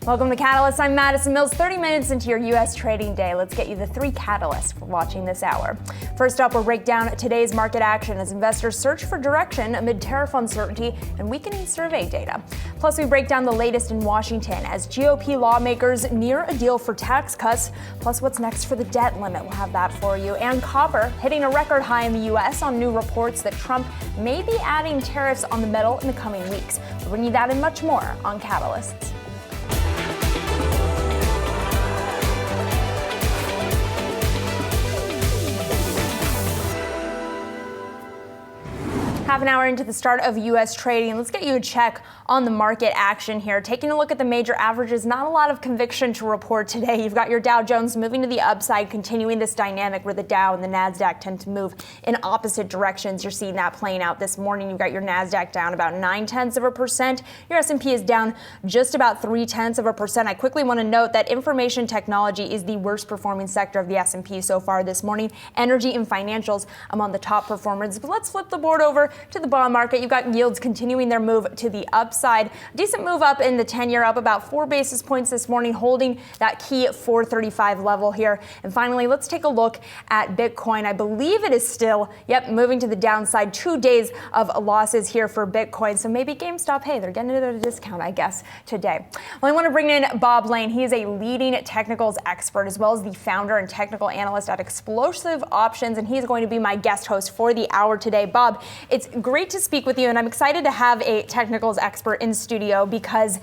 Welcome to Catalyst. I'm Madison Mills. 30 minutes into your U.S. trading day. Let's get you the 3 catalysts for watching this hour. First up, we'll break down today's market action as investors search for direction amid tariff uncertainty and weakening survey data. Plus, we break down the latest in Washington as GOP lawmakers near a deal for tax cuts. Plus, what's next for the debt limit? We'll have that for you. And copper hitting a record high in the U.S. on new reports that Trump may be adding tariffs on the metal in the coming weeks. We'll bring you that and much more on Catalysts. Half an hour into the start of U.S. trading, let's get you a check on the market action here. Taking a look at the major averages, not a lot of conviction to report today. You've got your Dow Jones moving to the upside, continuing this dynamic where the Dow and the NASDAQ tend to move in opposite directions. You're seeing that playing out this morning. You've got your NASDAQ down about 0.9%. Your S&P is down just about 0.3%. I quickly want to note that information technology is the worst performing sector of the S&P so far this morning. Energy and financials among the top performers. But let's flip the board over to the bond market. You've got yields continuing their move to the upside. Decent move up in the 10-year, up about 4 basis points this morning, holding that key 435 level here. And finally, let's take a look at Bitcoin. I believe it is still, moving to the downside. 2 days of losses here for Bitcoin. So maybe GameStop, hey, they're getting it at a discount, I guess, today. Well, I want to bring in Bob Lane. He is a leading technicals expert as well as the founder and technical analyst at Explosive Options, and he's going to be my guest host for the hour today. Bob, it's great to speak with you, and I'm excited to have a technicals expert in studio because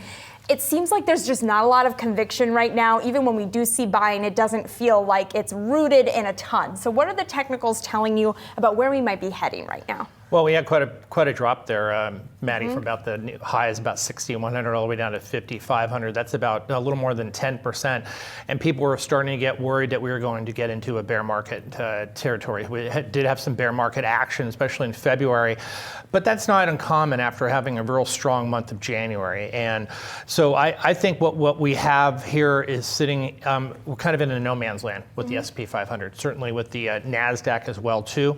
it seems like there's just not a lot of conviction right now. Even when we do see buying, it doesn't feel like it's rooted in a ton. So what are the technicals telling you about where we might be heading right now? Well, we had quite a drop there, Maddie, from about the high is about 6,100 all the way down to 5,500. That's about a little more than 10%. And people were starting to get worried that we were going to get into a bear market territory. We did have some bear market action, especially in February. But that's not uncommon after having a real strong month of January. And so I think what we have here is sitting, we're kind of in a no man's land with the S&P 500, certainly with the NASDAQ as well, too.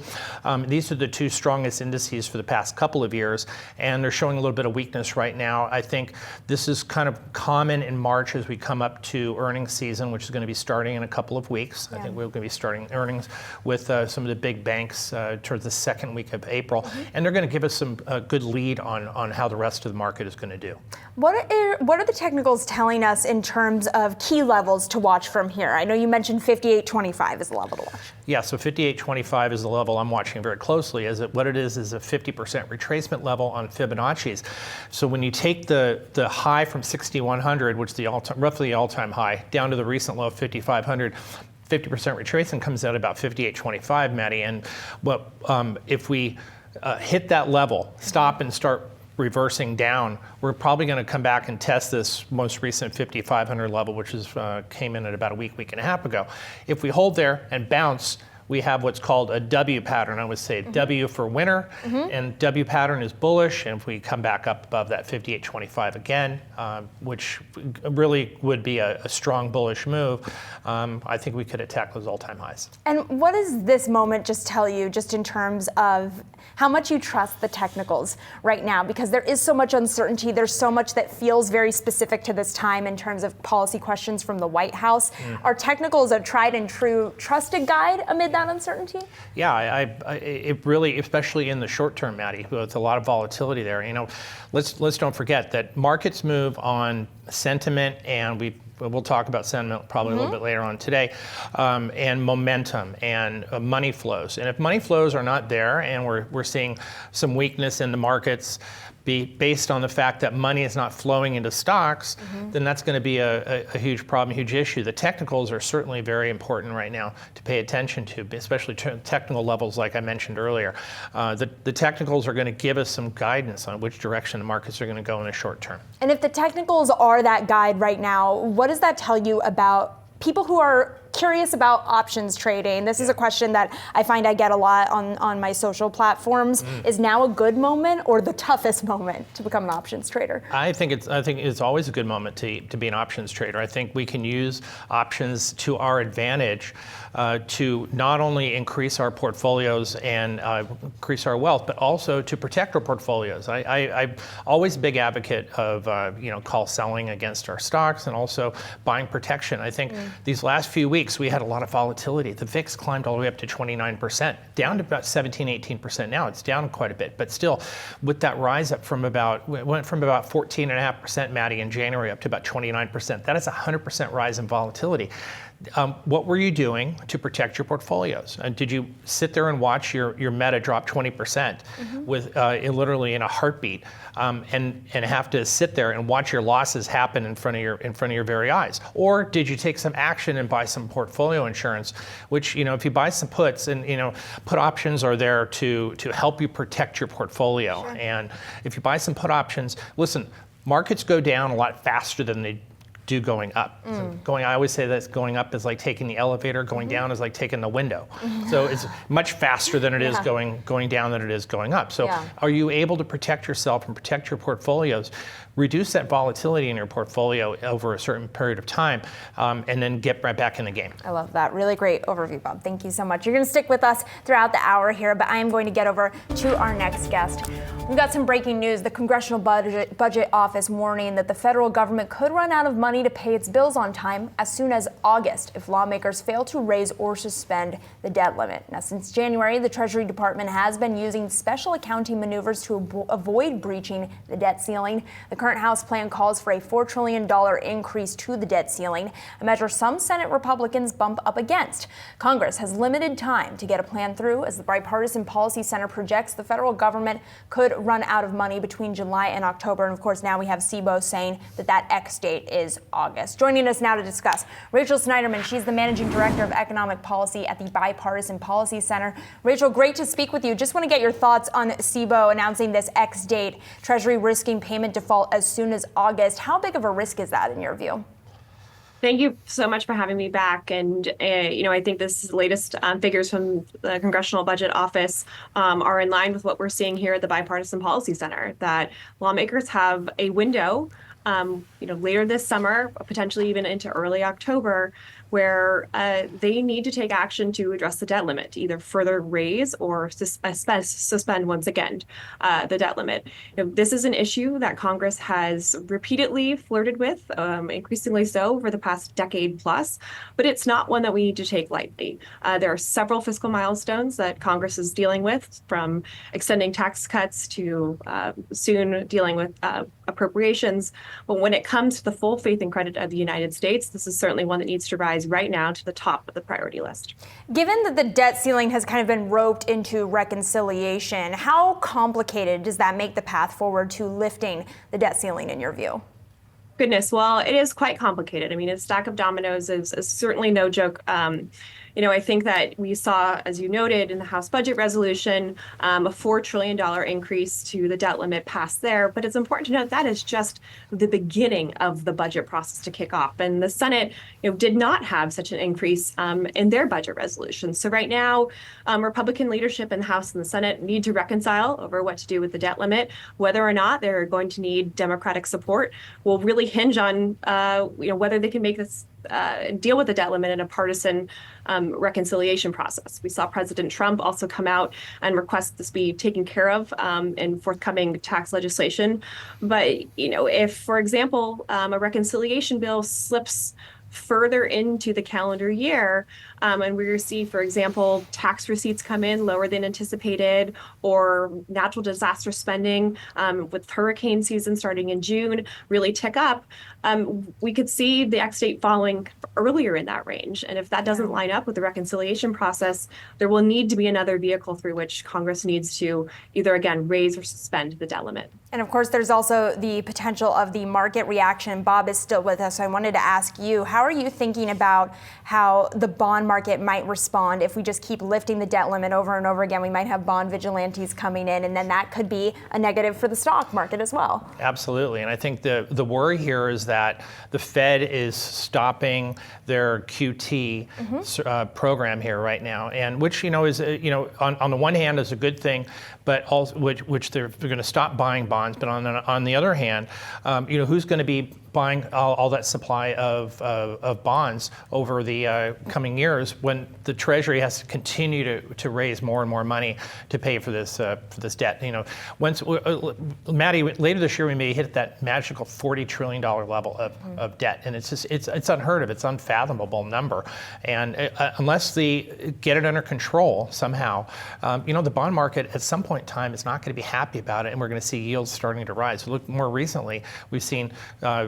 These are the two strongest indices for the past couple of years, and they're showing a little bit of weakness right now. I think this is kind of common in March as we come up to earnings season, which is going to be starting in a couple of weeks. I think we're going to be starting earnings with some of the big banks towards the second week of April, and they're going to give us some good lead on how the rest of the market is going to do. What are the technicals telling us in terms of key levels to watch from here? I know you mentioned 58.25 is the level to watch. Yeah, so 58.25 is the level I'm watching very closely. What it is a 50% retracement level on Fibonacci's. So when you take the high from 6,100, which is the roughly all-time high, down to the recent low of 5,500, 50% retracement comes out about 58.25, Maddie. And if we hit that level, stop and start reversing down, we're probably going to come back and test this most recent 5,500 level, which came in at about a week and a half ago. If we hold there and bounce, we have what's called a W pattern. I would say W for winner, and W pattern is bullish. And if we come back up above that 58.25 again, which really would be a strong bullish move, I think we could attack those all-time highs. And what does this moment just tell you, just in terms of how much you trust the technicals right now? Because there is so much uncertainty. There's so much that feels very specific to this time in terms of policy questions from the White House. Are technicals a tried and true trusted guide amid that uncertainty? Yeah, it really, especially in the short term, Maddie, with a lot of volatility there. You know, let's don't forget that markets move on sentiment, and we'll talk about sentiment probably a little bit later on today, and momentum and money flows. And if money flows are not there, and we're seeing some weakness in the markets, based on the fact that money is not flowing into stocks, then that's going to be a huge problem, a huge issue. The technicals are certainly very important right now to pay attention to, especially technical levels like I mentioned earlier. The technicals are going to give us some guidance on which direction the markets are going to go in the short term. And if the technicals are that guide right now, what does that tell you about people who are curious about options trading. This is a question that I find I get a lot on my social platforms. Is now a good moment or the toughest moment to become an options trader? I think it's always a good moment to be an options trader. I think we can use options to our advantage to not only increase our portfolios and increase our wealth, but also to protect our portfolios. I'm always a big advocate of call selling against our stocks and also buying protection. I think these last few weeks we had a lot of volatility. The VIX climbed all the way up to 29%, down to about 17, 18% now. It's down quite a bit, but still, with that rise up went from about 14.5%, Maddie, in January up to about 29%. That is a 100% rise in volatility. What were you doing to protect your portfolios? And did you sit there and watch your Meta drop 20% with literally in a heartbeat, and have to sit there and watch your losses happen in front of your very eyes? Or did you take some action and buy some portfolio insurance? Which, if you buy some puts, and put options are there to help you protect your portfolio. Sure. And if you buy some put options, listen, markets go down a lot faster than they do going up. So I always say that going up is like taking the elevator, going down is like taking the window. So it's much faster than it is going down than it is going up. So are you able to protect yourself and protect your portfolios, reduce that volatility in your portfolio over a certain period of time, and then get right back in the game? I love that. Really great overview, Bob. Thank you so much. You're going to stick with us throughout the hour here, but I am going to get over to our next guest. We've got some breaking news. The Congressional Budget Office warning that the federal government could run out of money to pay its bills on time as soon as August if lawmakers fail to raise or suspend the debt limit. Now, since January, the Treasury Department has been using special accounting maneuvers to avoid breaching the debt ceiling. The current House plan calls for a $4 trillion increase to the debt ceiling, a measure some Senate Republicans bump up against. Congress has limited time to get a plan through. As the Bipartisan Policy Center projects, the federal government could run out of money between July and October. And of course, now we have SIBO saying that X date is August. Joining us now to discuss, Rachel Snyderman. She's the Managing Director of Economic Policy at the Bipartisan Policy Center. Rachel, great to speak with you. Just want to get your thoughts on SIBO announcing this X date, Treasury risking payment default as soon as August. How big of a risk is that in your view? Thank you so much for having me back. And, I think this latest figures from the Congressional Budget Office are in line with what we're seeing here at the Bipartisan Policy Center, that lawmakers have a window later this summer, potentially even into early October, where they need to take action to address the debt limit, either further raise or suspend once again the debt limit. This is an issue that Congress has repeatedly flirted with, increasingly so over the past decade plus, but it's not one that we need to take lightly. There are several fiscal milestones that Congress is dealing with, from extending tax cuts to soon dealing with appropriations. But when it comes to the full faith and credit of the United States, this is certainly one that needs to rise right now to the top of the priority list. Given that the debt ceiling has kind of been roped into reconciliation, how complicated does that make the path forward to lifting the debt ceiling in your view? Goodness, well, it is quite complicated. I mean, a stack of dominoes is certainly no joke. I think that we saw, as you noted, in the House budget resolution, a $4 trillion increase to the debt limit passed there. But it's important to note that is just the beginning of the budget process to kick off. And the Senate did not have such an increase in their budget resolution. So right now, Republican leadership in the House and the Senate need to reconcile over what to do with the debt limit. Whether or not they're going to need Democratic support will really hinge on whether they can make this deal with the debt limit in a partisan reconciliation process. We saw President Trump also come out and request this be taken care of in forthcoming tax legislation. But, if, for example, a reconciliation bill slips further into the calendar year, and we see, for example, tax receipts come in lower than anticipated, or natural disaster spending with hurricane season starting in June really tick up, we could see the X date falling earlier in that range. And if that doesn't line up with the reconciliation process, there will need to be another vehicle through which Congress needs to either, again, raise or suspend the debt limit. And of course, there's also the potential of the market reaction. Bob is still with us, so I wanted to ask you, how are you thinking about how the bond market might respond if we just keep lifting the debt limit over and over again? We might have bond vigilantes coming in, and then that could be a negative for the stock market as well. Absolutely. And I think the worry here is that that the Fed is stopping their QT program here right now, and which is on the one hand is a good thing, but also which they're going to stop buying bonds. But on the other hand, who's going to be buying all that supply of bonds over the coming years when the Treasury has to continue to raise more and more money to pay for this debt? Once Maddie, later this year we may hit that magical $40 trillion level of debt, and it's unheard of. It's unfathomable number, and unless they get it under control somehow, the bond market at some point in time is not going to be happy about it, and we're going to see yields starting to rise. Look, more recently, we've seen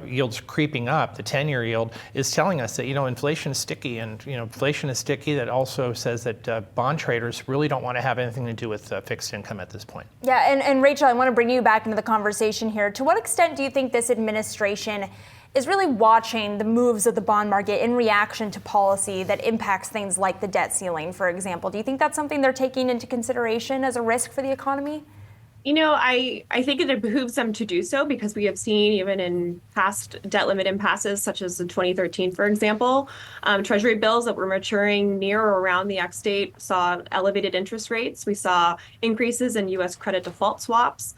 yields creeping up. The 10-year yield is telling us that inflation is sticky, and inflation is sticky. That also says that bond traders really don't want to have anything to do with fixed income at this point. Yeah, and Rachel, I want to bring you back into the conversation here. To what extent do you think this administration is really watching the moves of the bond market in reaction to policy that impacts things like the debt ceiling, for example? Do you think that's something they're taking into consideration as a risk for the economy? I think it behooves them to do so because we have seen even in past debt limit impasses, such as in 2013, for example, Treasury bills that were maturing near or around the X date saw elevated interest rates. We saw increases in U.S. credit default swaps.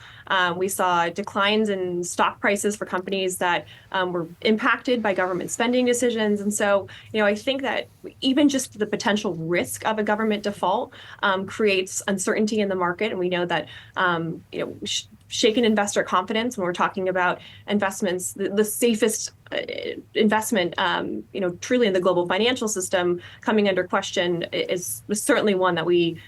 We saw declines in stock prices for companies that were impacted by government spending decisions. And so, I think that even just the potential risk of a government default creates uncertainty in the market. And we know that shaken investor confidence when we're talking about investments, the safest investment, truly in the global financial system coming under question is certainly one that we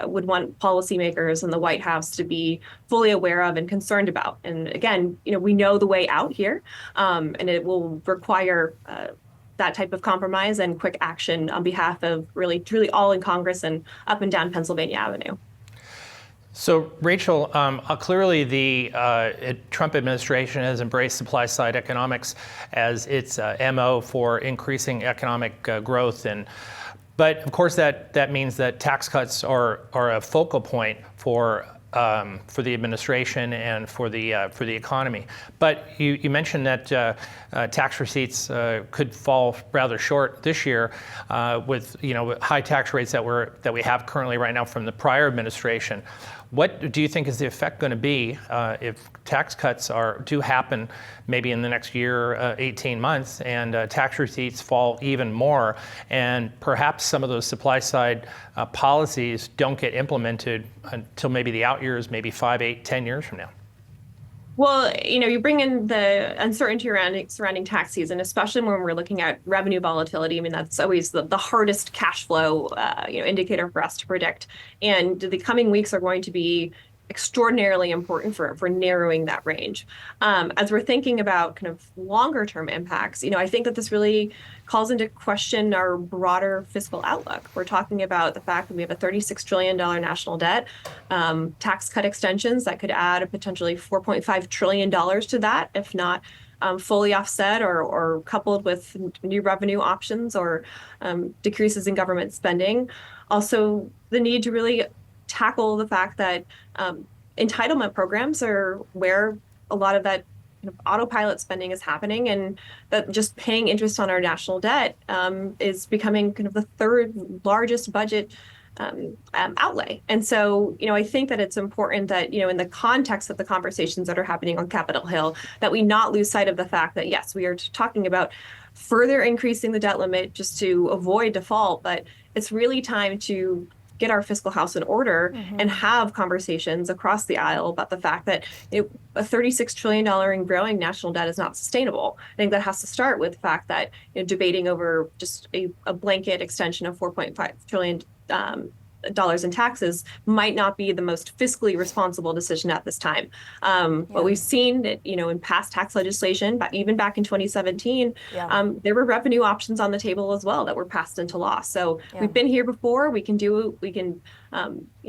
would want policymakers in the White House to be fully aware of and concerned about. And again, we know the way out here, and it will require that type of compromise and quick action on behalf of really, truly all in Congress and up and down Pennsylvania Avenue. So, Rachel, clearly the Trump administration has embraced supply-side economics as its MO for increasing economic growth, but of course that means that tax cuts are a focal point for the administration and for the economy. But you mentioned that tax receipts could fall rather short this year with high tax rates that we have currently right now from the prior administration. What do you think is the effect going to be if tax cuts do happen maybe in the next year, 18 months, and tax receipts fall even more, and perhaps some of those supply side policies don't get implemented until maybe the out years, maybe 5, 8, 10 years from now? Well, you bring in the uncertainty surrounding tax season, especially when we're looking at revenue volatility. I mean, that's always the hardest cash flow, indicator for us to predict. And the coming weeks are going to be extraordinarily important for narrowing that range. As we're thinking about kind of longer term impacts, I think that this really calls into question our broader fiscal outlook. We're talking about the fact that we have a $36 trillion national debt, tax cut extensions that could add a potentially $4.5 trillion to that, if not fully offset or coupled with new revenue options or decreases in government spending. Also, the need to really tackle the fact that entitlement programs are where a lot of that autopilot spending is happening, and that just paying interest on our national debt is becoming kind of the third largest budget outlay. And so, I think that it's important that, in the context of the conversations that are happening on Capitol Hill, that we not lose sight of the fact that, yes, we are talking about further increasing the debt limit just to avoid default, but it's really time to get our fiscal house in order and have conversations across the aisle about the fact that a $36 trillion and growing national debt is not sustainable. I think that has to start with the fact that debating over just a blanket extension of $4.5 trillion in taxes might not be the most fiscally responsible decision at this time. But we've seen that, in past tax legislation, but even back in 2017, there were revenue options on the table as well that were passed into law. So we've been here before. We can do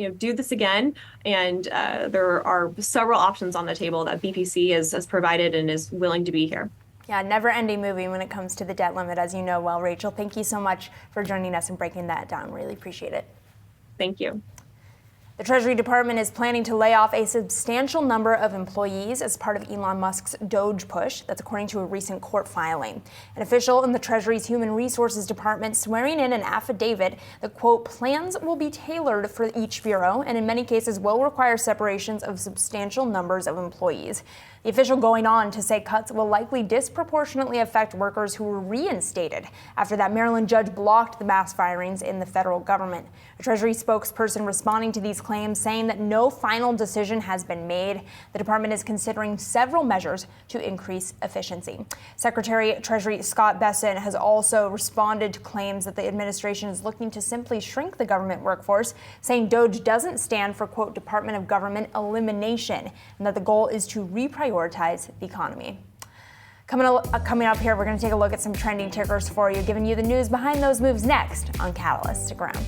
this again. And there are several options on the table that BPC has provided and is willing to be here. Yeah, never-ending movie when it comes to the debt limit, as you know well, Rachel. Thank you so much for joining us and breaking that down. Really appreciate it. Thank you. The Treasury Department is planning to lay off a substantial number of employees as part of Elon Musk's Doge push. That's according to a recent court filing. An official in the Treasury's Human Resources Department swearing in an affidavit that, quote, plans will be tailored for each bureau and in many cases will require separations of substantial numbers of employees. The official going on to say cuts will likely disproportionately affect workers who were reinstated after that Maryland judge blocked the mass firings in the federal government. A Treasury spokesperson responding to these claims saying that no final decision has been made. The department is considering several measures to increase efficiency. Secretary of Treasury Scott Bessent has also responded to claims that the administration is looking to simply shrink the government workforce, saying Doge doesn't stand for, quote, Department of Government elimination, and that the goal is to reprioritize the economy. Coming up here, we're going to take a look at some trending tickers for you, giving you the news behind those moves next on Catalyst. Stick around.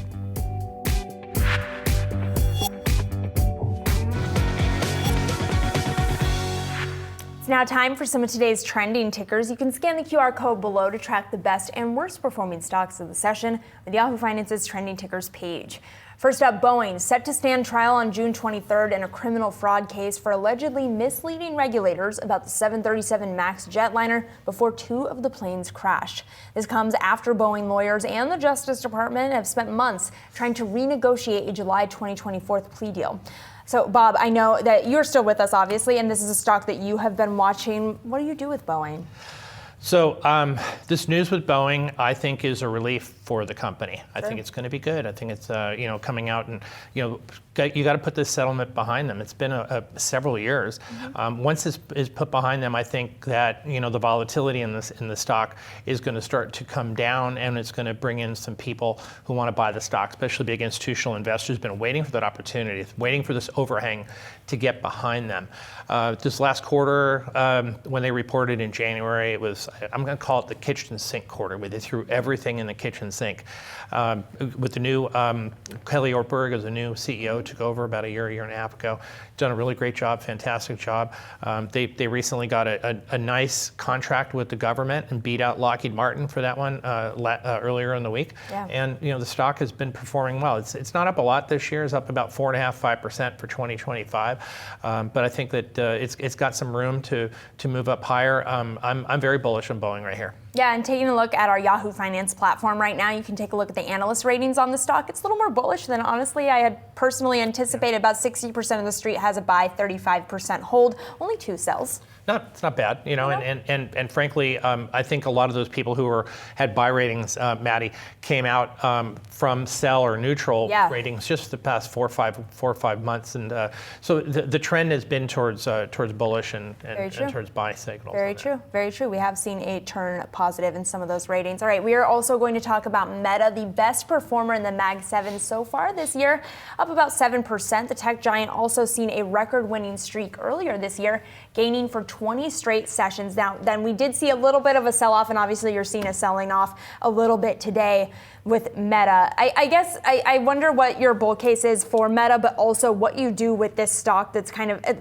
It's now time for some of today's trending tickers. You can scan the QR code below to track the best and worst performing stocks of the session with Yahoo Finance's trending tickers page. First up, Boeing, set to stand trial on June 23rd in a criminal fraud case for allegedly misleading regulators about the 737 MAX jetliner before two of the planes crashed. This comes after Boeing lawyers and the Justice Department have spent months trying to renegotiate a July 2024 plea deal. So, Bob, I know that you're still with us, obviously, and this is a stock that you have been watching. What do you do with Boeing? So this news with Boeing, I think, is a relief for the company. I think it's going to be good. I think it's coming out and you got to put this settlement behind them. It's been several years. Once this is put behind them, I think that the volatility in the stock is going to start to come down, and it's going to bring in some people who want to buy the stock, especially big institutional investors. Been waiting for that opportunity, waiting for this overhang to get behind them. This last quarter, when they reported in January, it was, I'm going to call it the kitchen sink quarter, where they threw everything in the kitchen sink. With the new Kelly Ortberg as a new CEO, took over about a year and a half ago. Done a really great job, fantastic job. They recently got a nice contract with the government and beat out Lockheed Martin for that one earlier in the week. Yeah. And the stock has been performing well. It's not up a lot this year. It's up about 4.5–5% for 2025. But I think that it's got some room to move up higher. I'm very bullish on Boeing right here. Yeah, and taking a look at our Yahoo Finance platform right now, you can take a look at the analyst ratings on the stock. It's a little more bullish than honestly I had personally anticipated. About 60% of the street has a buy, 35% hold, only 2 sells. No, it's not bad, and frankly, I think a lot of those people who had buy ratings, Maddie, came out from sell or neutral ratings just the past 4 or 5 months, and so the trend has been towards bullish and towards buy signals. Very true. We have seen a turn positive in some of those ratings. All right, we are also going to talk about Meta, the best performer in the Mag 7 so far this year, up about 7%. The tech giant also seen a record-winning streak earlier this year, gaining for 20 straight sessions. Now, then we did see a little bit of a sell-off, and obviously you're seeing a selling off a little bit today with Meta. I guess I wonder what your bull case is for Meta, but also what you do with this stock that's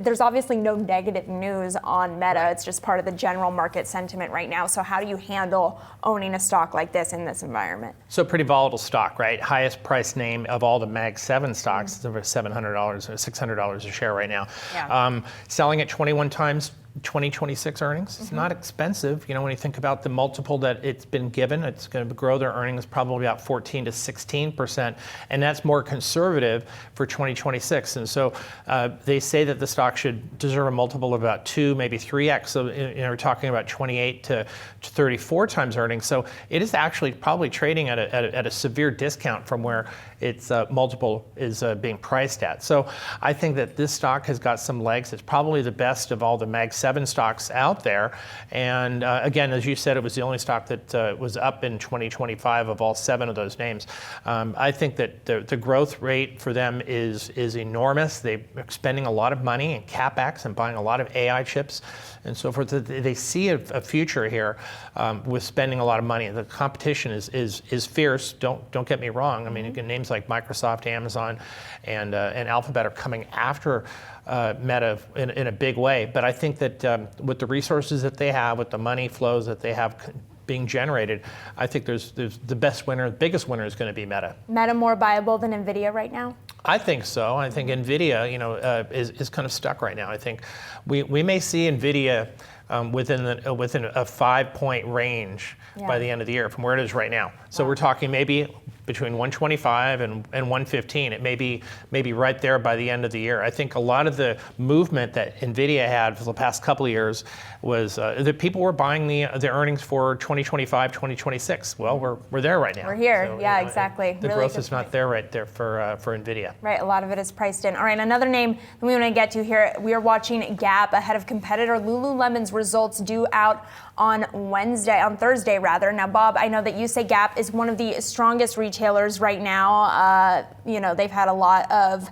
there's obviously no negative news on Meta. It's just part of the general market sentiment right now. So how do you handle owning a stock like this in this environment? So pretty volatile stock, right? Highest price name of all the Mag 7 stocks. It's over $700 or $600 a share right now. Yeah. Selling at 21 times 2026 earnings. It's not expensive. When you think about the multiple that it's been given, it's going to grow their earnings probably about 14 to 16%, and that's more conservative for 2026. And so they say that the stock should deserve a multiple of about 2, maybe 3x. So we're talking about 28 to 34 times earnings. So it is actually probably trading at a severe discount from where its multiple is being priced at. So I think that this stock has got some legs. It's probably the best of all the Mag 7 stocks out there. And again, as you said, it was the only stock that was up in 2025 of all 7 of those names. I think that the growth rate for them is enormous. They're spending a lot of money in CapEx and buying a lot of AI chips and so forth. They see a future here with spending a lot of money. The competition is fierce. Don't get me wrong. I mean, names like Microsoft, Amazon, and Alphabet are coming after Meta in a big way. But I think that with the resources that they have, with the money flows that they have being generated, I think there's the best winner, the biggest winner is going to be Meta. Meta more viable than NVIDIA right now? I think so. I think NVIDIA, is kind of stuck right now. I think we may see NVIDIA within a 5-point range by the end of the year from where it is right now. So we're talking maybe between 125 and 115. It may be right there by the end of the year. I think a lot of the movement that NVIDIA had for the past couple of years was that people were buying the earnings for 2025, 2026. Well, we're there right now. We're here. So, Exactly. The really growth is not there right there for NVIDIA. Right, a lot of it is priced in. All right, another name that we want to get to here. We are watching Gap ahead of competitor Lululemon's results due out on Thursday rather. Now, Bob, I know that you say Gap is one of the strongest retailers right now. They've had a lot of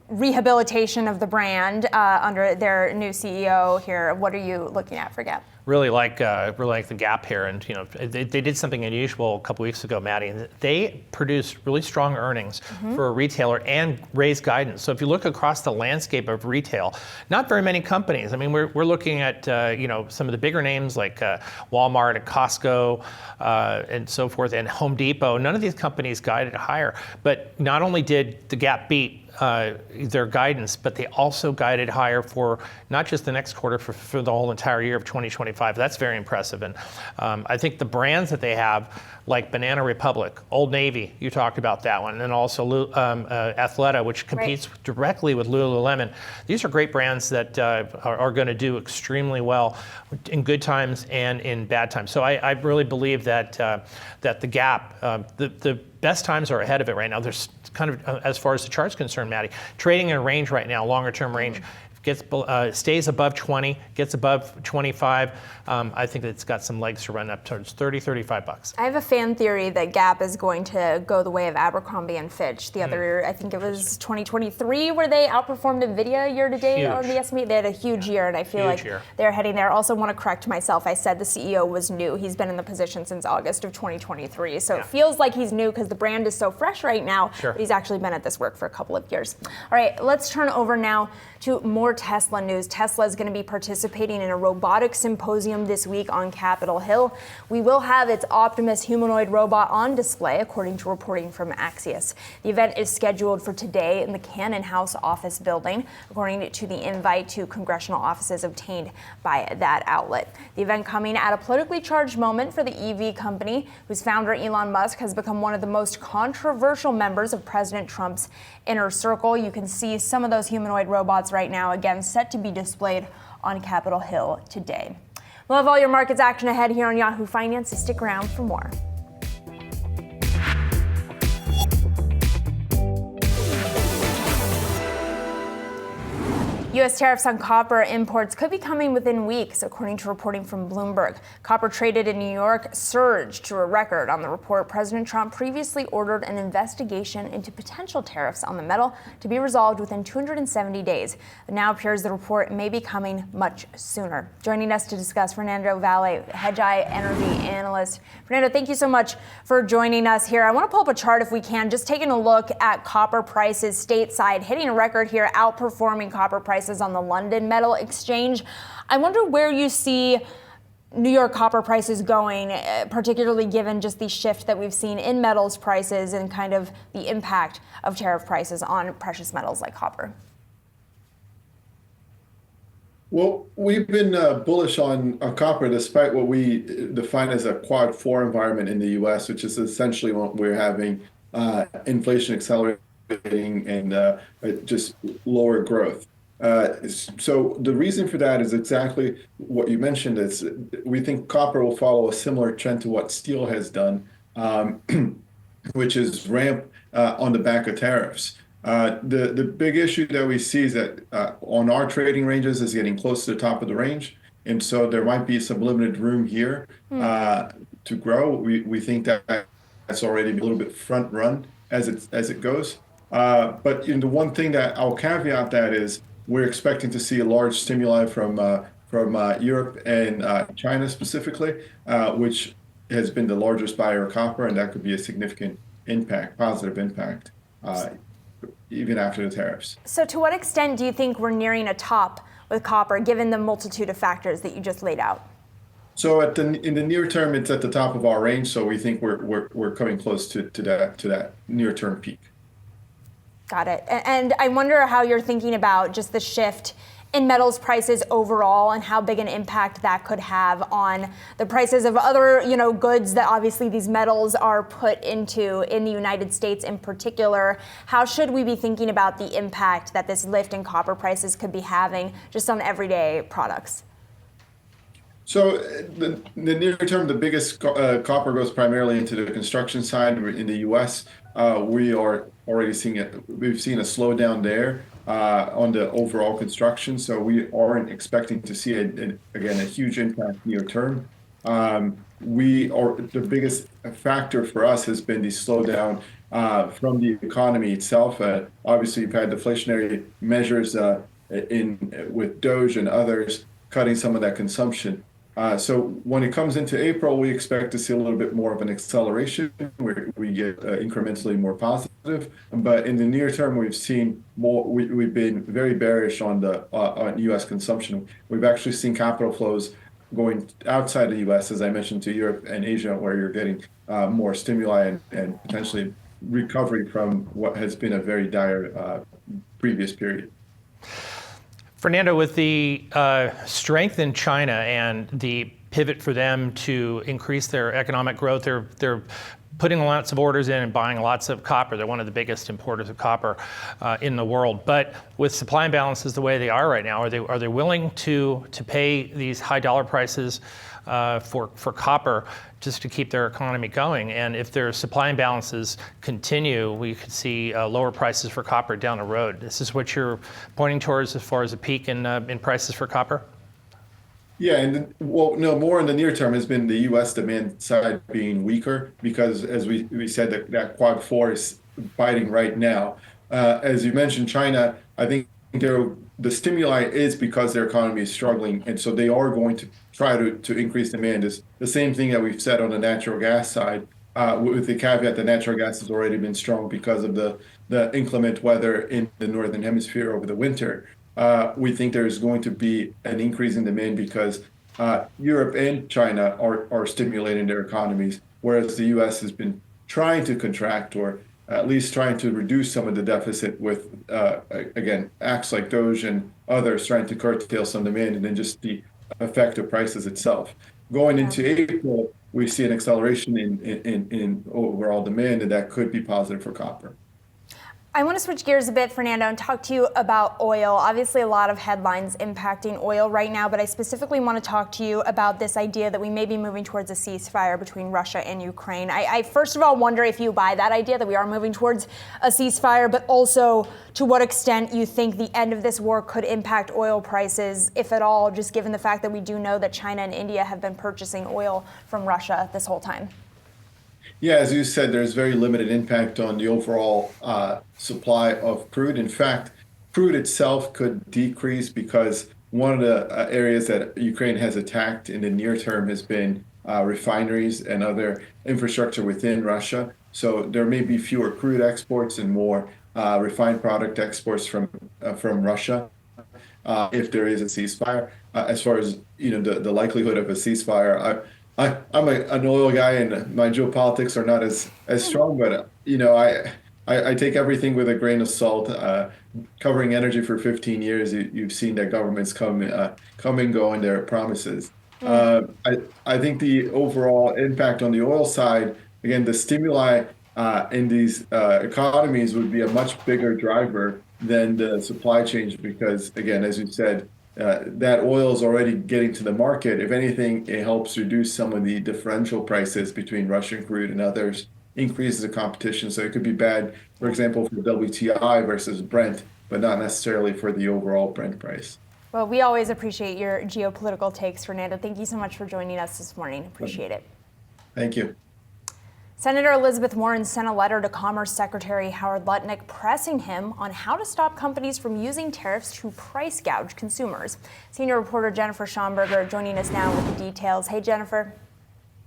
rehabilitation of the brand under their new CEO here. What are you looking at for Gap? Really like the Gap here, and they did something unusual a couple weeks ago, Maddie. They produced really strong earnings for a retailer and raised guidance. So if you look across the landscape of retail, not very many companies. I mean, we're looking at some of the bigger names like Walmart and Costco and so forth, and Home Depot. None of these companies guided higher, but not only did the Gap beat their guidance, but they also guided higher for not just the next quarter, for the whole entire year of 2025. That's very impressive. And I think the brands that they have, like Banana Republic, Old Navy, you talked about that one, and then also Athleta, which competes directly with Lululemon. These are great brands that are going to do extremely well in good times and in bad times. So I really believe that the Gap, the best times are ahead of it right now. There's kind of, as far as the chart's concerned, Maddie, trading in a range right now, longer term range, stays above 20, gets above 25. I think that it's got some legs to run up towards 30, 35 bucks. I have a fan theory that Gap is going to go the way of Abercrombie and Fitch. The other year, I think it was 2023, where they outperformed NVIDIA year to date on the S&P. They had a huge year, and I feel like they're heading there. Also want to correct myself. I said the CEO was new. He's been in the position since August of 2023. So it feels like he's new because the brand is so fresh right now. But he's actually been at this work for a couple of years. All right, let's turn over now to more Tesla news. Tesla is going to be participating in a robotics symposium this week on Capitol Hill. We will have its Optimus humanoid robot on display, according to reporting from Axios. The event is scheduled for today in the Cannon House office building, according to the invite to congressional offices obtained by that outlet. The event coming at a politically charged moment for the EV company, whose founder Elon Musk has become one of the most controversial members of President Trump's inner circle. You can see some of those humanoid robots right now, again, set to be displayed on Capitol Hill today. We'll have all your markets action ahead here on Yahoo Finance, so stick around for more. U.S. tariffs on copper imports could be coming within weeks, according to reporting from Bloomberg. Copper traded in New York surged to a record. On the report, President Trump previously ordered an investigation into potential tariffs on the metal to be resolved within 270 days. It now appears the report may be coming much sooner. Joining us to discuss, Fernando Valle, Hedgeye energy analyst. Fernando, thank you so much for joining us here. I want to pull up a chart if we can, just taking a look at copper prices stateside, hitting a record here, outperforming copper prices on the London Metal Exchange. I wonder where you see New York copper prices going, particularly given just the shift that we've seen in metals prices and kind of the impact of tariff prices on precious metals like copper. Well, we've been bullish on copper despite what we define as a Quad 4 environment in the U.S., which is essentially what we're having inflation accelerating and just lower growth. So the reason for that is exactly what you mentioned. Is we think copper will follow a similar trend to what steel has done, which is ramp on the back of tariffs. The big issue that we see is that on our trading ranges is getting close to the top of the range, and so there might be some limited room here to grow. We think that that's already a little bit front run as it goes. But the one thing that I'll caveat that is, we're expecting to see a large stimuli from Europe and China specifically, which has been the largest buyer of copper, and that could be a significant impact, positive impact, even after the tariffs. So to what extent do you think we're nearing a top with copper, given the multitude of factors that you just laid out? So in the near term, it's at the top of our range, so we think we're coming close to that near term peak. Got it. And I wonder how you're thinking about just the shift in metals prices overall and how big an impact that could have on the prices of other, goods that obviously these metals are put into in the United States in particular. How should we be thinking about the impact that this lift in copper prices could be having just on everyday products? So the near term, the biggest copper goes primarily into the construction side in the U.S. We are already seeing it. We've seen a slowdown there on the overall construction. So we aren't expecting to see again a huge impact near term. The biggest factor for us has been the slowdown from the economy itself. Obviously, you've had deflationary measures with Doge and others cutting some of that consumption. So when it comes into April, we expect to see a little bit more of an acceleration where we get incrementally more positive. But in the near term, we've seen more. We've been very bearish on U.S. consumption. We've actually seen capital flows going outside the U.S., as I mentioned, to Europe and Asia, where you're getting more stimuli and potentially recovery from what has been a very dire previous period. Fernando, with the strength in China and the pivot for them to increase their economic growth, they're putting lots of orders in and buying lots of copper. They're one of the biggest importers of copper in the world. But with supply imbalances the way they are right now, are they willing to pay these high dollar prices for copper just to keep their economy going? And if their supply imbalances continue, we could see lower prices for copper down the road. This is what you're pointing towards as far as a peak in prices for copper? Yeah, and more in the near term has been the U.S. demand side being weaker because, as we said, that Quad 4 is biting right now. As you mentioned, China, I think the stimuli is because their economy is struggling, and so they are going to try to increase demand. Is the same thing that we've said on the natural gas side, with the caveat that natural gas has already been strong because of the inclement weather in the northern hemisphere over the winter. We think there's going to be an increase in demand because Europe and China are stimulating their economies, whereas the U.S. has been trying to contract or at least trying to reduce some of the deficit with, again, acts like Doge and others trying to curtail some demand and then just the effect of prices itself. Going into April, we see an acceleration in overall demand, and that could be positive for copper. I want to switch gears a bit, Fernando, and talk to you about oil. Obviously, a lot of headlines impacting oil right now, but I specifically want to talk to you about this idea that we may be moving towards a ceasefire between Russia and Ukraine. I first of all wonder if you buy that idea that we are moving towards a ceasefire, but also to what extent you think the end of this war could impact oil prices, if at all, just given the fact that we do know that China and India have been purchasing oil from Russia this whole time. Yeah, as you said, there's very limited impact on the overall supply of crude. In fact, crude itself could decrease because one of the areas that Ukraine has attacked in the near term has been refineries and other infrastructure within Russia. So there may be fewer crude exports and more refined product exports from Russia if there is a ceasefire. As far as the likelihood of a ceasefire, I'm an oil guy, and my geopolitics are not as strong, but I take everything with a grain of salt. Covering energy for 15 years, you've seen that governments come and go on their promises. I think the overall impact on the oil side, again, the stimuli in these economies would be a much bigger driver than the supply chain because, again, as you said, that oil is already getting to the market. If anything, it helps reduce some of the differential prices between Russian crude and others, increases the competition. So it could be bad, for example, for WTI versus Brent, but not necessarily for the overall Brent price. Well, we always appreciate your geopolitical takes, Fernando. Thank you so much for joining us this morning. Appreciate it. Thank you. Senator Elizabeth Warren sent a letter to Commerce Secretary Howard Lutnick pressing him on how to stop companies from using tariffs to price gouge consumers. Senior reporter Jennifer Schomburger joining us now with the details. Hey, Jennifer.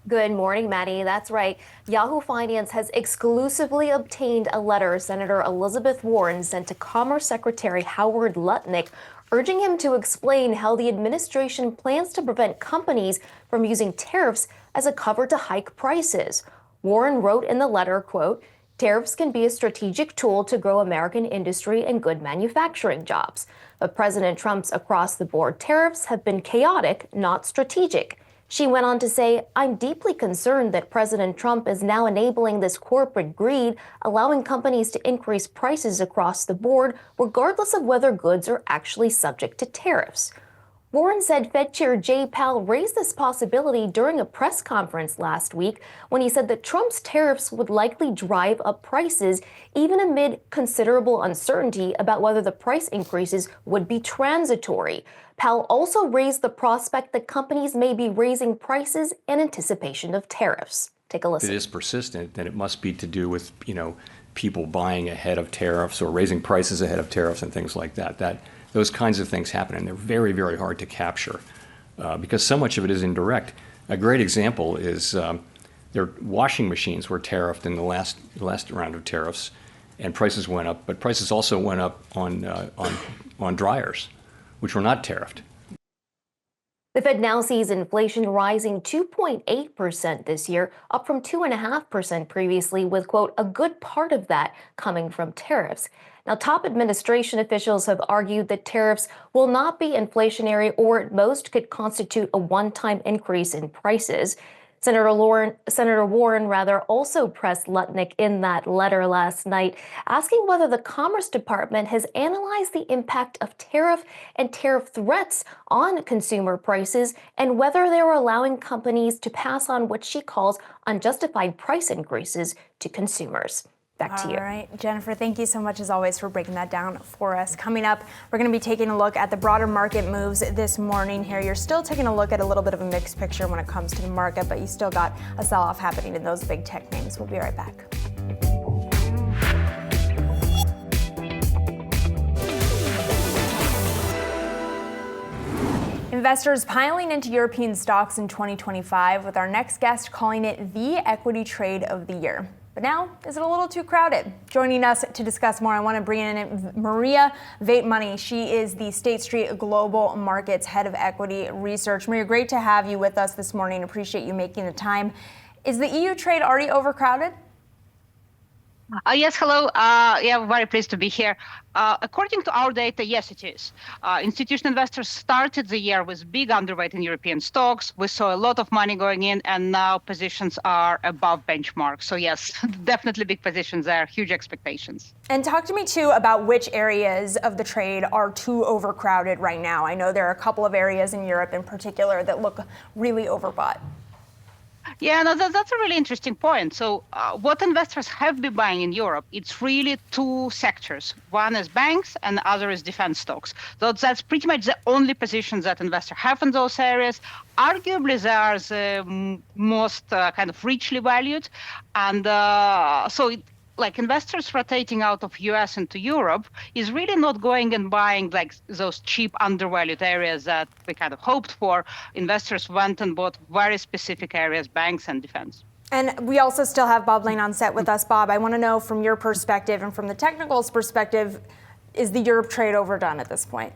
Good morning, Maddie. That's right. Yahoo Finance has exclusively obtained a letter Senator Elizabeth Warren sent to Commerce Secretary Howard Lutnick, urging him to explain how the administration plans to prevent companies from using tariffs as a cover to hike prices. Warren wrote in the letter, quote, Tariffs can be a strategic tool to grow American industry and good manufacturing jobs. But President Trump's across-the-board tariffs have been chaotic, not strategic. She went on to say, "I'm deeply concerned that President Trump is now enabling this corporate greed, allowing companies to increase prices across the board, regardless of whether goods are actually subject to tariffs." Warren said Fed Chair Jay Powell raised this possibility during a press conference last week when he said that Trump's tariffs would likely drive up prices, even amid considerable uncertainty about whether the price increases would be transitory. Powell also raised the prospect that companies may be raising prices in anticipation of tariffs. Take a listen. If it is persistent, then it must be to do with, people buying ahead of tariffs or raising prices ahead of tariffs and things like that. Those kinds of things happen, and they're very, very hard to capture because so much of it is indirect. A great example is their washing machines were tariffed in the last round of tariffs, and prices went up. But prices also went up on dryers, which were not tariffed. The Fed now sees inflation rising 2.8% this year, up from 2.5% previously, with, quote, a good part of that coming from tariffs. Now, top administration officials have argued that tariffs will not be inflationary or at most could constitute a one-time increase in prices. Senator Warren also pressed Lutnick in that letter last night, asking whether the Commerce Department has analyzed the impact of tariff and tariff threats on consumer prices and whether they're allowing companies to pass on what she calls unjustified price increases to consumers. Back to you. All right, Jennifer, thank you so much as always for breaking that down for us. Coming up, we're going to be taking a look at the broader market moves this morning here. You're still taking a look at a little bit of a mixed picture when it comes to the market, but you still got a sell-off happening in those big tech names. We'll be right back. Investors piling into European stocks in 2025, with our next guest calling it the equity trade of the year. But now, is it a little too crowded? Joining us to discuss more, I want to bring in Maria Vatemoney. She is the State Street Global Markets Head of Equity Research. Maria, great to have you with us this morning. Appreciate you making the time. Is the EU trade already overcrowded? Yes, hello. Very pleased to be here. According to our data, yes, it is. Institutional investors started the year with big underweight in European stocks. We saw a lot of money going in, and now positions are above benchmark. So yes, definitely big positions there, huge expectations. And talk to me, too, about which areas of the trade are too overcrowded right now. I know there are a couple of areas in Europe in particular that look really overbought. Yeah, no, that's a really interesting point. So what investors have been buying in Europe, it's really two sectors. One is banks and the other is defense stocks. So that's pretty much the only positions that investors have in those areas. Arguably, they are the most kind of richly valued. And investors rotating out of US into Europe is really not going and buying like those cheap undervalued areas that we kind of hoped for. Investors went and bought very specific areas, banks and defense. And we also still have Bob Lane on set with us. Bob, I want to know from your perspective and from the technicals perspective, is the Europe trade overdone at this point?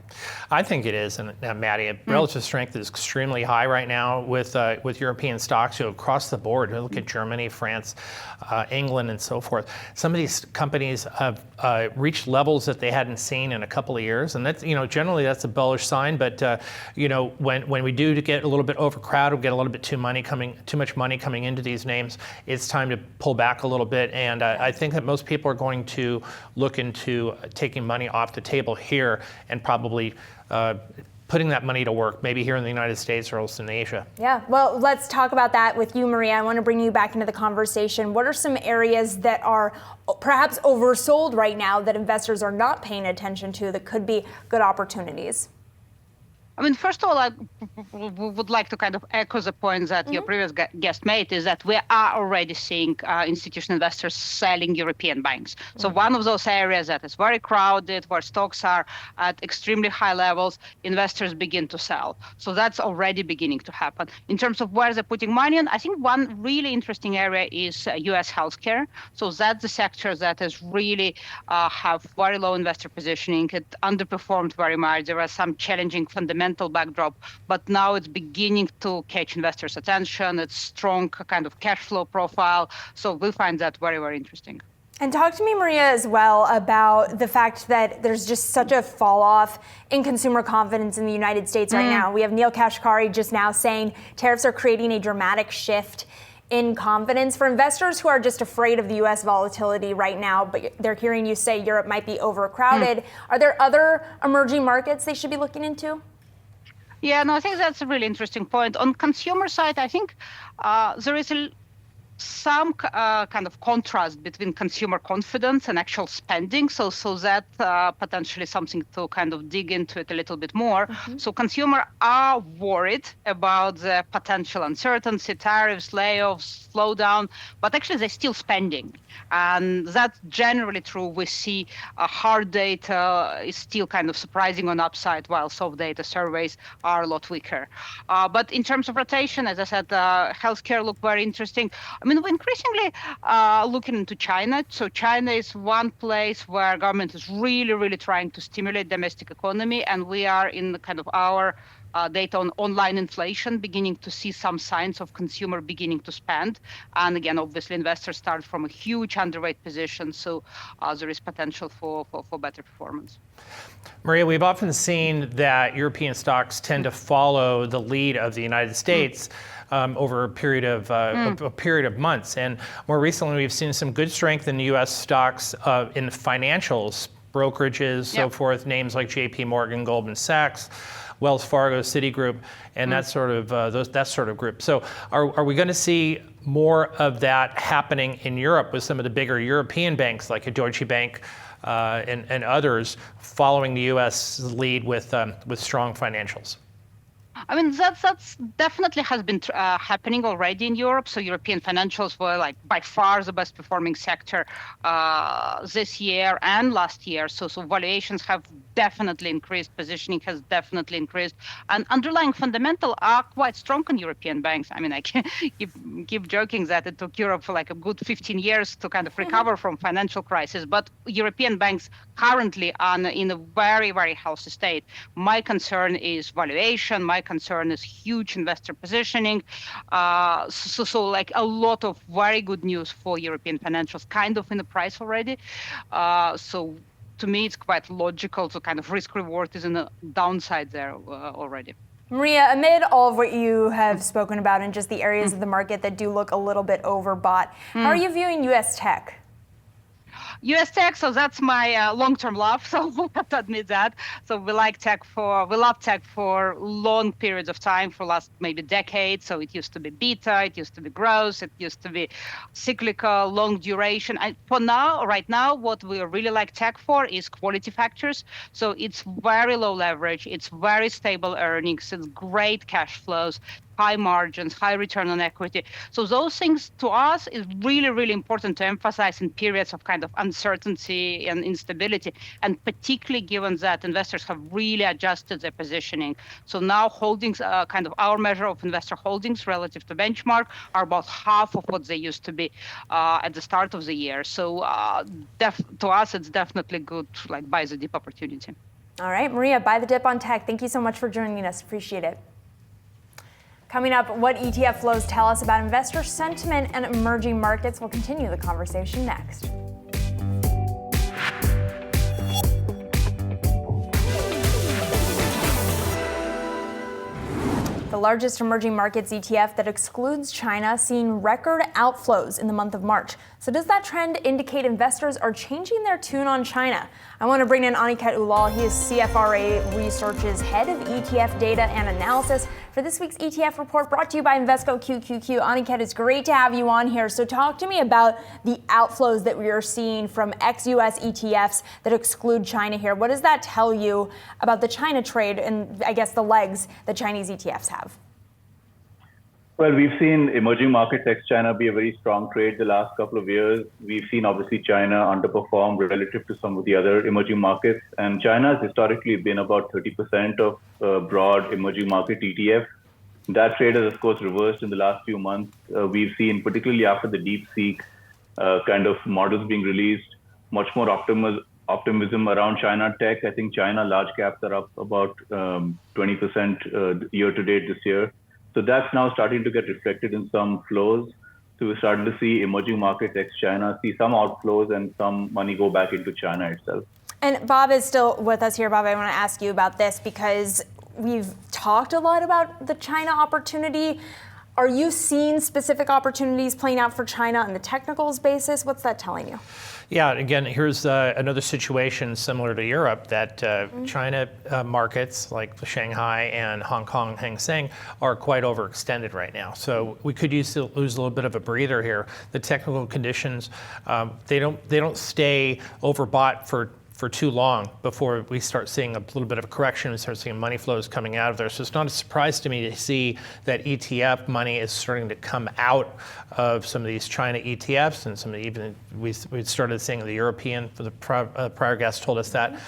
I think it is, and Maddie, relative strength is extremely high right now with European stocks. Across the board, you look at Germany, France, England, and so forth. Some of these companies have reached levels that they hadn't seen in a couple of years, and that's generally that's a bullish sign. But when we do get a little bit overcrowded, we get a little bit too much money coming into these names, it's time to pull back a little bit. And I think that most people are going to look into taking money off the table here and probably putting that money to work, maybe here in the United States or else in Asia. Yeah, well, let's talk about that with you, Maria. I want to bring you back into the conversation. What are some areas that are perhaps oversold right now that investors are not paying attention to that could be good opportunities? I mean, first of all, I would like to kind of echo the point that your previous guest made, is that we are already seeing institutional investors selling European banks. So one of those areas that is very crowded, where stocks are at extremely high levels, investors begin to sell. So that's already beginning to happen. In terms of where they're putting money in, I think one really interesting area is US healthcare. So that's the sector that is really have very low investor positioning. It underperformed very much. There are some challenging fundamental backdrop, but now it's beginning to catch investors' attention. It's strong kind of cash flow profile. So we find that very, very interesting. And talk to me, Maria, as well about the fact that there's just such a fall off in consumer confidence in the United States right now. We have Neil Kashkari just now saying tariffs are creating a dramatic shift in confidence for investors who are just afraid of the U.S. volatility right now, but they're hearing you say Europe might be overcrowded. Are there other emerging markets they should be looking into? Yeah, no, I think that's a really interesting point. On consumer side, I think there is some kind of contrast between consumer confidence and actual spending. So that potentially something to kind of dig into it a little bit more. So consumers are worried about the potential uncertainty, tariffs, layoffs, slowdown, but actually they're still spending. And that's generally true. We see hard data is still kind of surprising on upside, while soft data surveys are a lot weaker. But in terms of rotation, as I said, healthcare look very interesting. I mean, we're increasingly looking into China. So China is one place where government is really, really trying to stimulate domestic economy. And we are in kind of our data on online inflation, beginning to see some signs of consumer beginning to spend. And again, obviously, investors start from a huge underweight position. So there is potential for better performance. Maria, we've often seen that European stocks tend to follow the lead of the United States over a period of months. And more recently, we've seen some good strength in the U.S. stocks in financials, brokerages, so forth, names like J.P. Morgan, Goldman Sachs, Wells Fargo, Citigroup, and that sort of group. So are we going to see more of that happening in Europe with some of the bigger European banks like a Deutsche Bank and others following the U.S. lead with strong financials? I mean, that's definitely has been happening already in Europe. So European financials were like by far the best performing sector this year and last year. So valuations have definitely increased, positioning has definitely increased, and underlying fundamentals are quite strong in European banks. I mean, I can keep joking that it took Europe for like a good 15 years to kind of recover from financial crisis, but European banks currently are in a very, very healthy state. My concern is valuation. My concern is huge investor positioning. So like a lot of very good news for European financials kind of in the price already. So to me, it's quite logical to kind of risk reward is in the downside there already. Maria, amid all of what you have spoken about and just the areas of the market that do look a little bit overbought, how are you viewing U.S. tech? U.S. tech, so that's my long-term love. So we have to admit that. So we love tech for long periods of time, for last maybe decades. So it used to be beta, it used to be growth, it used to be cyclical, long duration. And right now, what we really like tech for is quality factors. So it's very low leverage, it's very stable earnings, it's great cash flows, high margins, high return on equity. So those things to us is really, really important to emphasize in periods of kind of uncertainty and instability, and particularly given that investors have really adjusted their positioning. So now holdings, kind of our measure of investor holdings relative to benchmark, are about half of what they used to be at the start of the year. So to us, it's definitely good to like buy the dip opportunity. All right, Maria, buy the dip on tech. Thank you so much for joining us. Appreciate it. Coming up, what ETF flows tell us about investor sentiment and emerging markets. We'll continue the conversation next. The largest emerging markets ETF that excludes China seeing record outflows in the month of March. So does that trend indicate investors are changing their tune on China? I want to bring in Aniket Ulal. He is CFRA Research's head of ETF data and analysis for this week's ETF report brought to you by Invesco QQQ. Aniket, it's great to have you on here. So talk to me about the outflows that we are seeing from ex-US ETFs that exclude China here. What does that tell you about the China trade and I guess the legs that Chinese ETFs have? Well, we've seen emerging markets ex-China be a very strong trade the last couple of years. We've seen obviously China underperform relative to some of the other emerging markets. And China has historically been about 30% of broad emerging market ETF. That trade has, of course, reversed in the last few months. We've seen, particularly after the DeepSeek kind of models being released, much more optimism around China tech. I think China large caps are up about 20% year to date this year. So that's now starting to get reflected in some flows. So we're starting to see emerging markets ex-China see some outflows and some money go back into China itself. And Bob is still with us here. Bob, I want to ask you about this because we've talked a lot about the China opportunity. Are you seeing specific opportunities playing out for China on the technicals basis? What's that telling you? Yeah, again, here's another situation similar to Europe that China markets like the Shanghai and Hong Kong Hang Seng are quite overextended right now. So we could lose a little bit of a breather here. The technical conditions, they don't stay overbought for too long before we start seeing a little bit of a correction and start seeing money flows coming out of there. So it's not a surprise to me to see that ETF money is starting to come out of some of these China ETFs and some of the, even we started seeing the European, the prior guest told us that.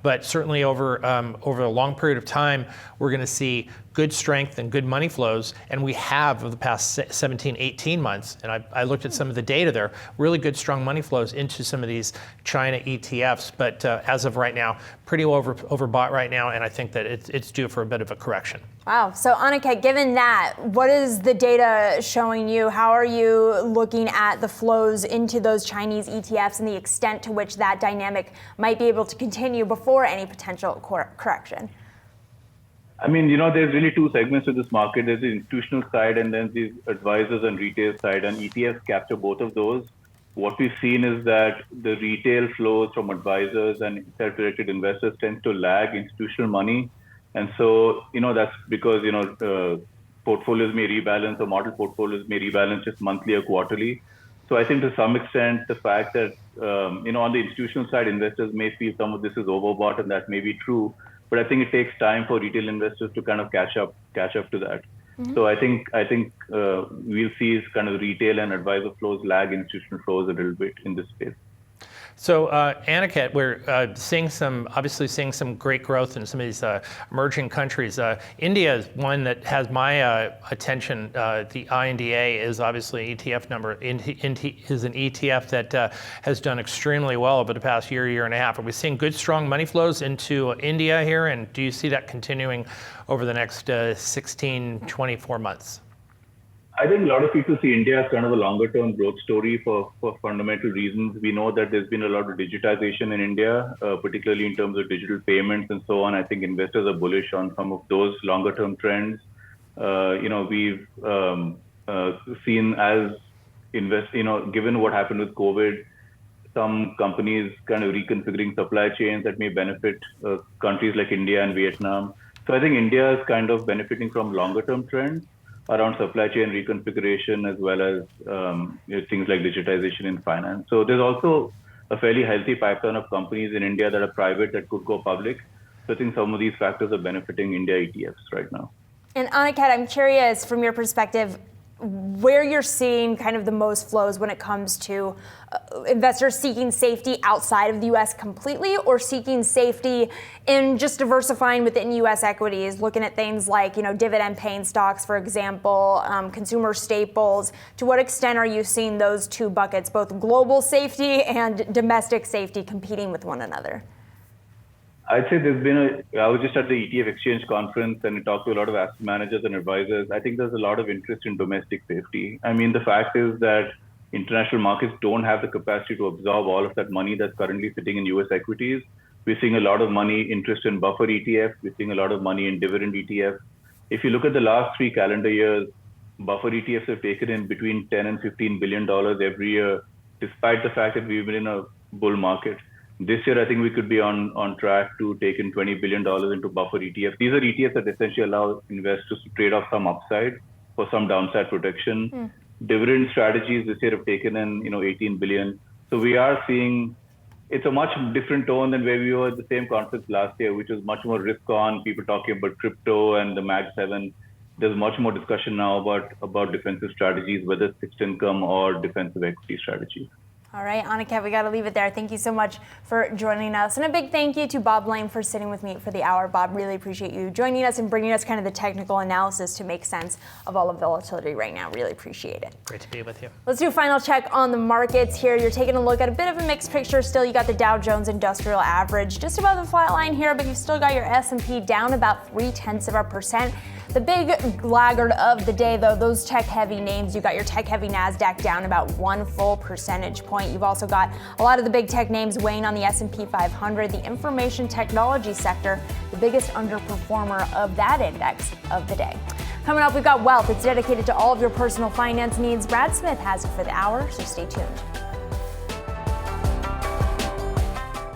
But certainly over a long period of time, we're going to see good strength and good money flows, and we have over the past 17, 18 months, and I looked at some of the data there, really good strong money flows into some of these China ETFs, but as of right now, pretty overbought right now, and I think that it's due for a bit of a correction. Wow. So Aniket, given that, what is the data showing you? How are you looking at the flows into those Chinese ETFs and the extent to which that dynamic might be able to continue before any potential correction? I mean, there's really two segments to this market. There's the institutional side and then the advisors and retail side, and ETFs capture both of those. What we've seen is that the retail flows from advisors and self-directed investors tend to lag institutional money. And so, that's because, portfolios may rebalance or model portfolios may rebalance just monthly or quarterly. So I think to some extent, the fact that, on the institutional side, investors may feel some of this is overbought, and that may be true. But I think it takes time for retail investors to kind of catch up to that. Mm-hmm. So I think we'll see kind of retail and advisor flows lag institutional flows a little bit in this space. So, Aniket, we're obviously seeing some great growth in some of these emerging countries. India is one that has my attention. The INDA is obviously an ETF number. Is an ETF that has done extremely well over the past year and a half. Are we seeing good, strong money flows into India here? And do you see that continuing over the next 16, 24 months? I think a lot of people see India as kind of a longer-term growth story for fundamental reasons. We know that there's been a lot of digitization in India, particularly in terms of digital payments and so on. I think investors are bullish on some of those longer-term trends. We've seen given what happened with COVID, some companies kind of reconfiguring supply chains that may benefit countries like India and Vietnam. So I think India is kind of benefiting from longer-term trends around supply chain reconfiguration, as well as things like digitization in finance. So there's also a fairly healthy pipeline of companies in India that are private that could go public. So I think some of these factors are benefiting India ETFs right now. And Aniket, I'm curious from your perspective, where you're seeing kind of the most flows when it comes to investors seeking safety outside of the U.S. completely, or seeking safety in just diversifying within U.S. equities, looking at things like, dividend-paying stocks, for example, consumer staples. To what extent are you seeing those two buckets, both global safety and domestic safety, competing with one another? I'd say I was just at the ETF Exchange conference and I talked to a lot of asset managers and advisors. I think there's a lot of interest in domestic safety. I mean, the fact is that international markets don't have the capacity to absorb all of that money that's currently sitting in US equities. We're seeing a lot of interest in buffer ETFs. We're seeing a lot of money in dividend ETFs. If you look at the last 3 calendar years, buffer ETFs have taken in between $10 and $15 billion every year, despite the fact that we've been in a bull market. This year, I think we could be on track to take in $20 billion into buffer ETFs. These are ETFs that essentially allow investors to trade off some upside for some downside protection. Dividend strategies this year have taken in, $18 billion. So we are seeing it's a much different tone than where we were at the same conference last year, which was much more risk on, people talking about crypto and the Mag 7. There's much more discussion now about defensive strategies, whether it's fixed income or defensive equity strategies. All right, Annika, we got to leave it there. Thank you so much for joining us. And a big thank you to Bob Lane for sitting with me for the hour. Bob, really appreciate you joining us and bringing us kind of the technical analysis to make sense of all of volatility right now. Really appreciate it. Great to be with you. Let's do a final check on the markets here. You're taking a look at a bit of a mixed picture still. You got the Dow Jones Industrial Average just above the flat line here, but you've still got your S&P down about 0.3%. The big laggard of the day, though, those tech-heavy names. You got your tech-heavy NASDAQ down about 1 full percentage point. You've also got a lot of the big tech names weighing on the S&P 500. The information technology sector, the biggest underperformer of that index of the day. Coming up, we've got Wealth. It's dedicated to all of your personal finance needs. Brad Smith has it for the hour, so stay tuned.